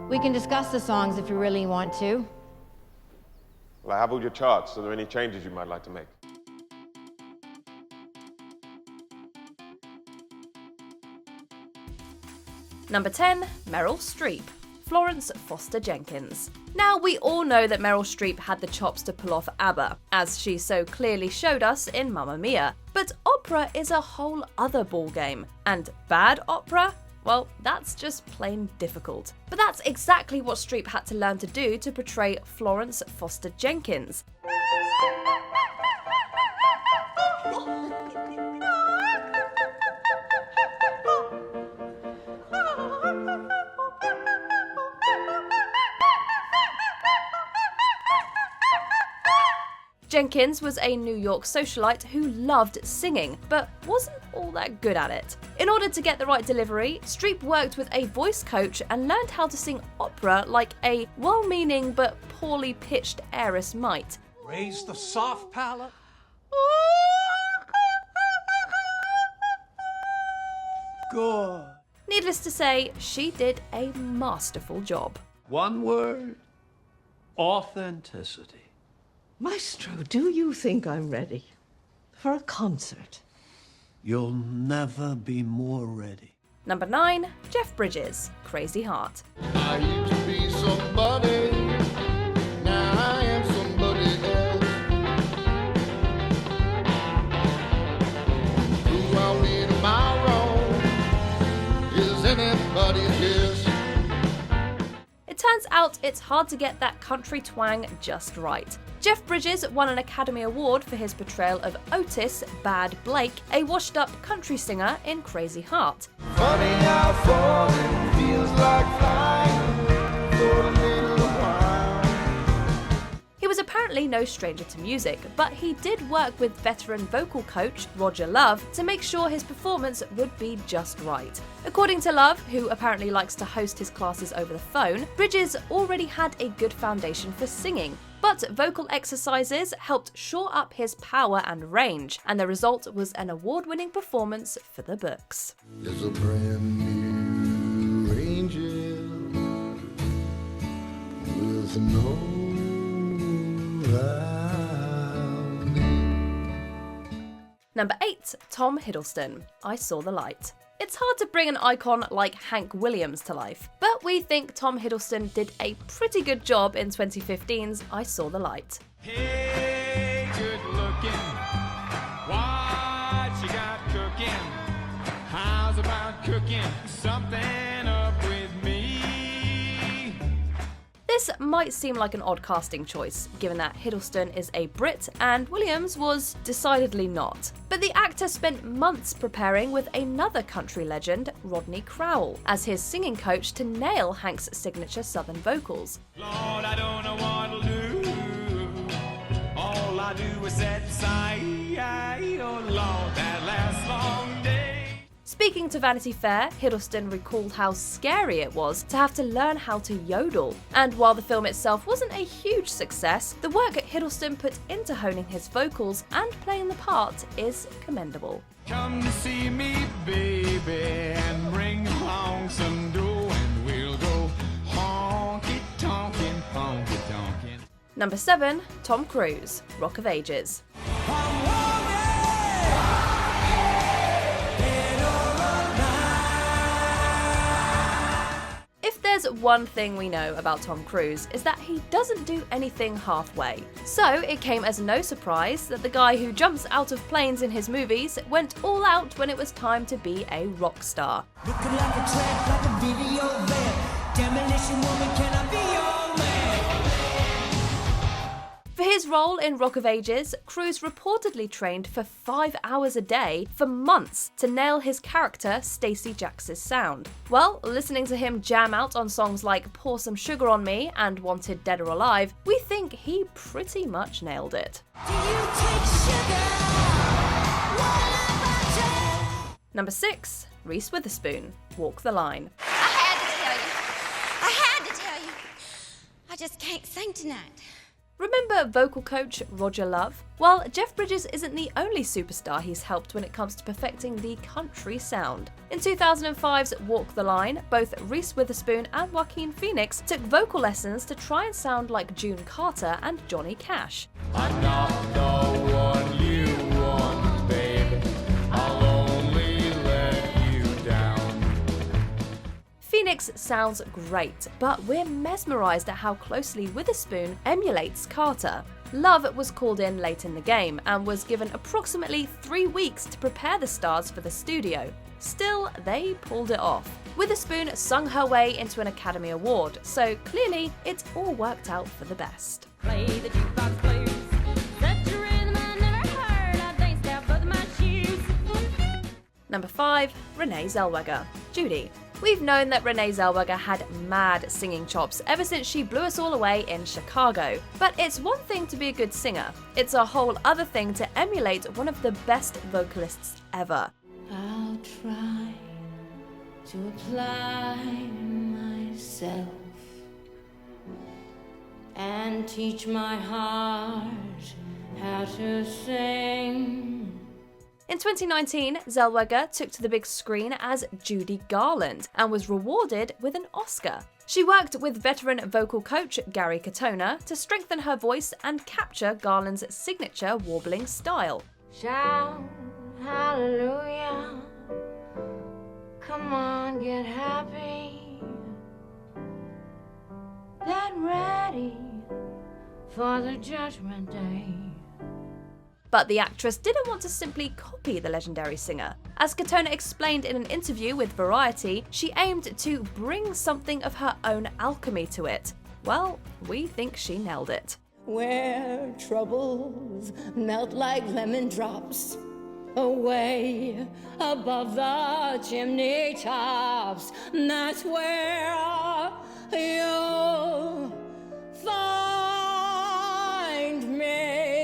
We can discuss the songs if you really want to. Well, I have all your charts. Are there any changes you might like to make? Number 10, Meryl Streep, Florence Foster Jenkins. Now, we all know that Meryl Streep had the chops to pull off ABBA, as she so clearly showed us in Mamma Mia. But opera is a whole other ballgame, and bad opera? Well, that's just plain difficult. But that's exactly what Streep had to learn to do to portray Florence Foster Jenkins. Jenkins was a New York socialite who loved singing, but wasn't all that good at it. In order to get the right delivery, Streep worked with a voice coach and learned how to sing opera like a well-meaning but poorly pitched heiress might. Raise the soft palate. Good. Needless to say, she did a masterful job. One word: authenticity. Maestro, do you think I'm ready for a concert? You'll never be more ready. Number 9, Jeff Bridges, Crazy Heart. I used to be somebody, now I am somebody else. Who I'll be tomorrow is anybody's guess. It turns out it's hard to get that country twang just right. Jeff Bridges won an Academy Award for his portrayal of Otis Bad Blake, a washed-up country singer in Crazy Heart. Funny how falling feels like flying for a little while. He was apparently no stranger to music, but he did work with veteran vocal coach Roger Love to make sure his performance would be just right. According to Love, who apparently likes to host his classes over the phone, Bridges already had a good foundation for singing, but vocal exercises helped shore up his power and range, and the result was an award-winning performance for the books. There's a brand new angel with no value. Number 8, Tom Hiddleston, I Saw the Light. It's hard to bring an icon like Hank Williams to life, but we think Tom Hiddleston did a pretty good job in 2015's I Saw the Light. Hey, good looking, what you got cooking? How's about cooking something up with me? This might seem like an odd casting choice, given that Hiddleston is a Brit and Williams was decidedly not. But the actor spent months preparing with another country legend, Rodney Crowell, as his singing coach to nail Hank's signature southern vocals. Lord, I don't know what to do. All I do is set aside. Oh Lord, that last long day. Speaking to Vanity Fair, Hiddleston recalled how scary it was to have to learn how to yodel. And while the film itself wasn't a huge success, the work Hiddleston put into honing his vocals and playing the part is commendable. Come to see me, baby, and bring along some dough, and we'll go honky-tonkin', honky-tonkin'. Number 7, Tom Cruise, Rock of Ages. If there's one thing we know about Tom Cruise, is that he doesn't do anything halfway. So it came as no surprise that the guy who jumps out of planes in his movies went all out when it was time to be a rock star. Looking like a track, like a video van. Demolition woman, can I be your man? For his role in Rock of Ages, Cruise reportedly trained for 5 hours a day for months to nail his character Stacey Jax's sound. Well, listening to him jam out on songs like Pour Some Sugar on Me and Wanted Dead or Alive, we think he pretty much nailed it. Do you take sugar? Number 6, Reese Witherspoon, Walk the Line. I had to tell you. I just can't sing tonight. Remember vocal coach Roger Love? Well, Jeff Bridges isn't the only superstar he's helped when it comes to perfecting the country sound. In 2005's Walk the Line, both Reese Witherspoon and Joaquin Phoenix took vocal lessons to try and sound like June Carter and Johnny Cash. I'm not the one you want, babe. I'll only let you down. Phoenix sounds great, but we're mesmerised at how closely Witherspoon emulates Carter. Love was called in late in the game and was given approximately 3 weeks to prepare the stars for the studio. Still, they pulled it off. Witherspoon sung her way into an Academy Award, so clearly it all worked out for the best. Play the jukebox blues. Such a rhythm I never heard. I danced out both of my shoes. Number 5. Renée Zellweger. Judy. We've known that Renée Zellweger had mad singing chops ever since she blew us all away in Chicago. But it's one thing to be a good singer, it's a whole other thing to emulate one of the best vocalists ever. I'll try to apply myself and teach my heart how to sing. In 2019, Zellweger took to the big screen as Judy Garland and was rewarded with an Oscar. She worked with veteran vocal coach Gary Katona to strengthen her voice and capture Garland's signature warbling style. Shout hallelujah, come on, get happy, get ready for the judgment day. But the actress didn't want to simply copy the legendary singer. As Katona explained in an interview with Variety, she aimed to bring something of her own alchemy to it. Well, we think she nailed it. Where troubles melt like lemon drops, away above the chimney tops, that's where you'll find me.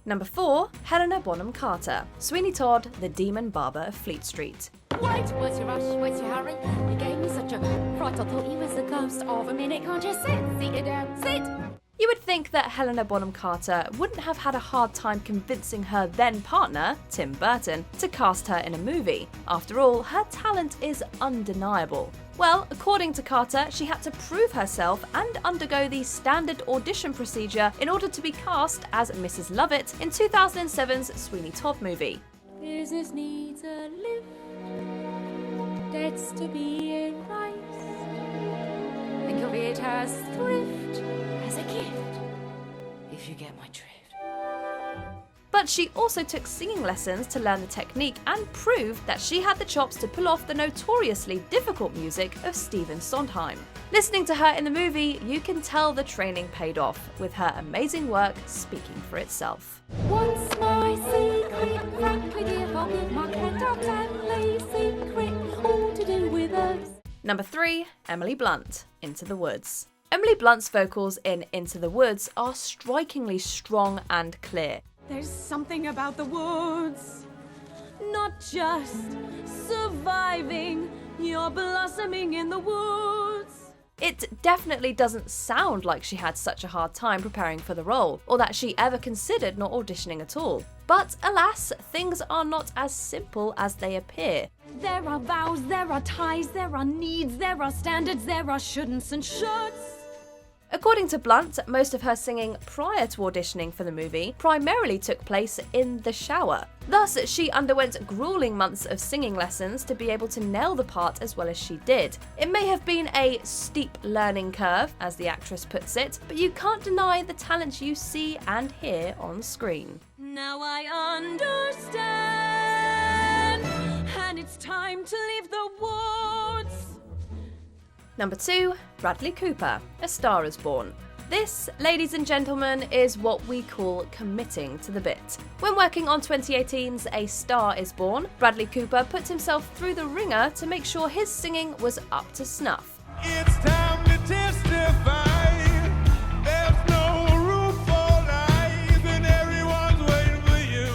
Number 4. Helena Bonham Carter. Sweeney Todd, the demon barber of Fleet Street. Wait, what's your rush? What's your hurry? You gave me such a fright, I thought you was the ghost of a minute. Can't you sit? Sit it down, sit! You would think that Helena Bonham Carter wouldn't have had a hard time convincing her then partner, Tim Burton, to cast her in a movie. After all, her talent is undeniable. Well, according to Carter, she had to prove herself and undergo the standard audition procedure in order to be cast as Mrs. Lovett in 2007's Sweeney Todd movie. Business needs a lift, debts to be erased. Think of it as thrift, as a gift, if you get my drift. But she also took singing lessons to learn the technique and prove that she had the chops to pull off the notoriously difficult music of Stephen Sondheim. Listening to her in the movie, you can tell the training paid off, with her amazing work speaking for itself. What's my secret? Frankly, dear, forgive my conduct and lay secret, all to do with us. Number 3. Emily Blunt, Into the Woods. Emily Blunt's vocals in Into the Woods are strikingly strong and clear. There's something about the woods, not just surviving, you're blossoming in the woods. It definitely doesn't sound like she had such a hard time preparing for the role, or that she ever considered not auditioning at all. But alas, things are not as simple as they appear. There are vows, there are ties, there are needs, there are standards, there are shouldn'ts and shoulds. According to Blunt, most of her singing prior to auditioning for the movie primarily took place in the shower. Thus, she underwent grueling months of singing lessons to be able to nail the part as well as she did. It may have been a steep learning curve, as the actress puts it, but you can't deny the talent you see and hear on screen. Now I understand, and it's time to leave the woods. Number 2. Bradley Cooper, A Star is Born. This, ladies and gentlemen, is what we call committing to the bit. When working on 2018's A Star is Born, Bradley Cooper put himself through the ringer to make sure his singing was up to snuff. It's time to testify. There's no room for lies, and everyone's waiting for you.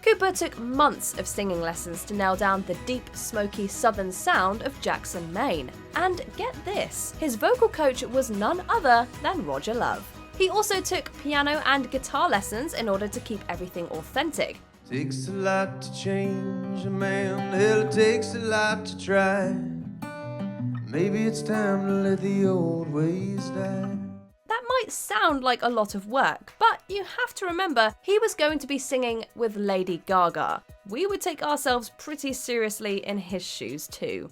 Cooper Cooper took months of singing lessons to nail down the deep, smoky southern sound of Jackson, Maine. And get this, his vocal coach was none other than Roger Love. He also took piano and guitar lessons in order to keep everything authentic. Takes a lot to change a man, hell it takes a lot to try. Maybe it's time to let the old ways die. That might sound like a lot of work, but you have to remember he was going to be singing with Lady Gaga. We would take ourselves pretty seriously in his shoes too.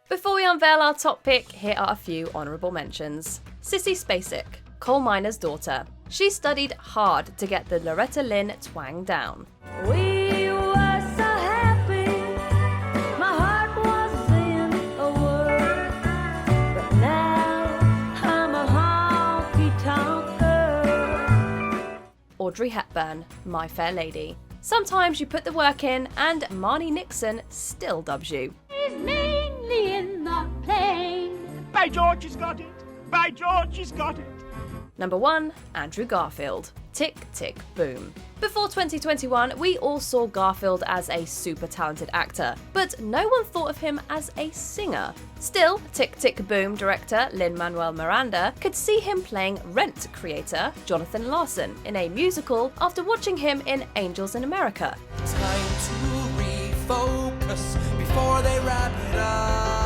Before we unveil our top pick, here are a few honourable mentions. Sissy Spacek, coal miner's daughter. She studied hard to get the Loretta Lynn twang down. We were so happy, my heart was in a whirl, but now I'm a honky-tonk girl. Audrey Hepburn, My Fair Lady. Sometimes you put the work in and Marnie Nixon still dubs you. He's mainly in the plane. By George, he's got it. By George, he's got it. Number 1, Andrew Garfield. Tick, tick, boom. Before 2021, we all saw Garfield as a super talented actor, but no one thought of him as a singer. Still, Tick, Tick, Boom director Lin-Manuel Miranda could see him playing Rent creator Jonathan Larson in a musical after watching him in Angels in America. Time to refocus before they wrap it up.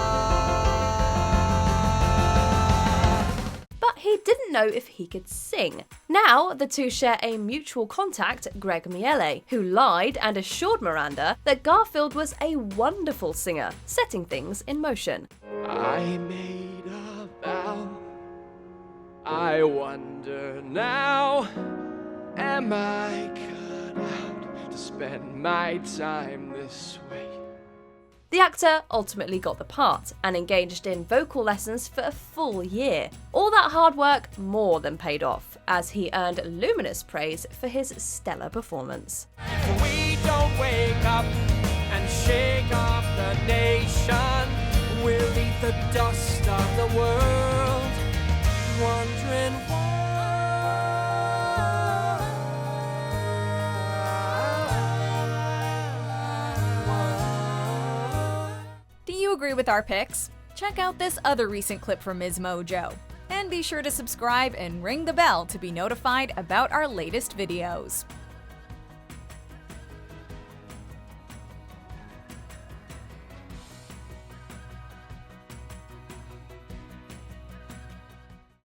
But he didn't know if he could sing. Now, the two share a mutual contact, Greg Miele, who lied and assured Miranda that Garfield was a wonderful singer, setting things in motion. I made a vow. I wonder now, am I cut out to spend my time this way? The actor ultimately got the part and engaged in vocal lessons for a full year. All that hard work more than paid off, as he earned luminous praise for his stellar performance. If we don't wake up and shake off the nation, we'll eat the dust of the world, wondering why. Do you agree with our picks? Check out this other recent clip from Ms. Mojo. And be sure to subscribe and ring the bell to be notified about our latest videos.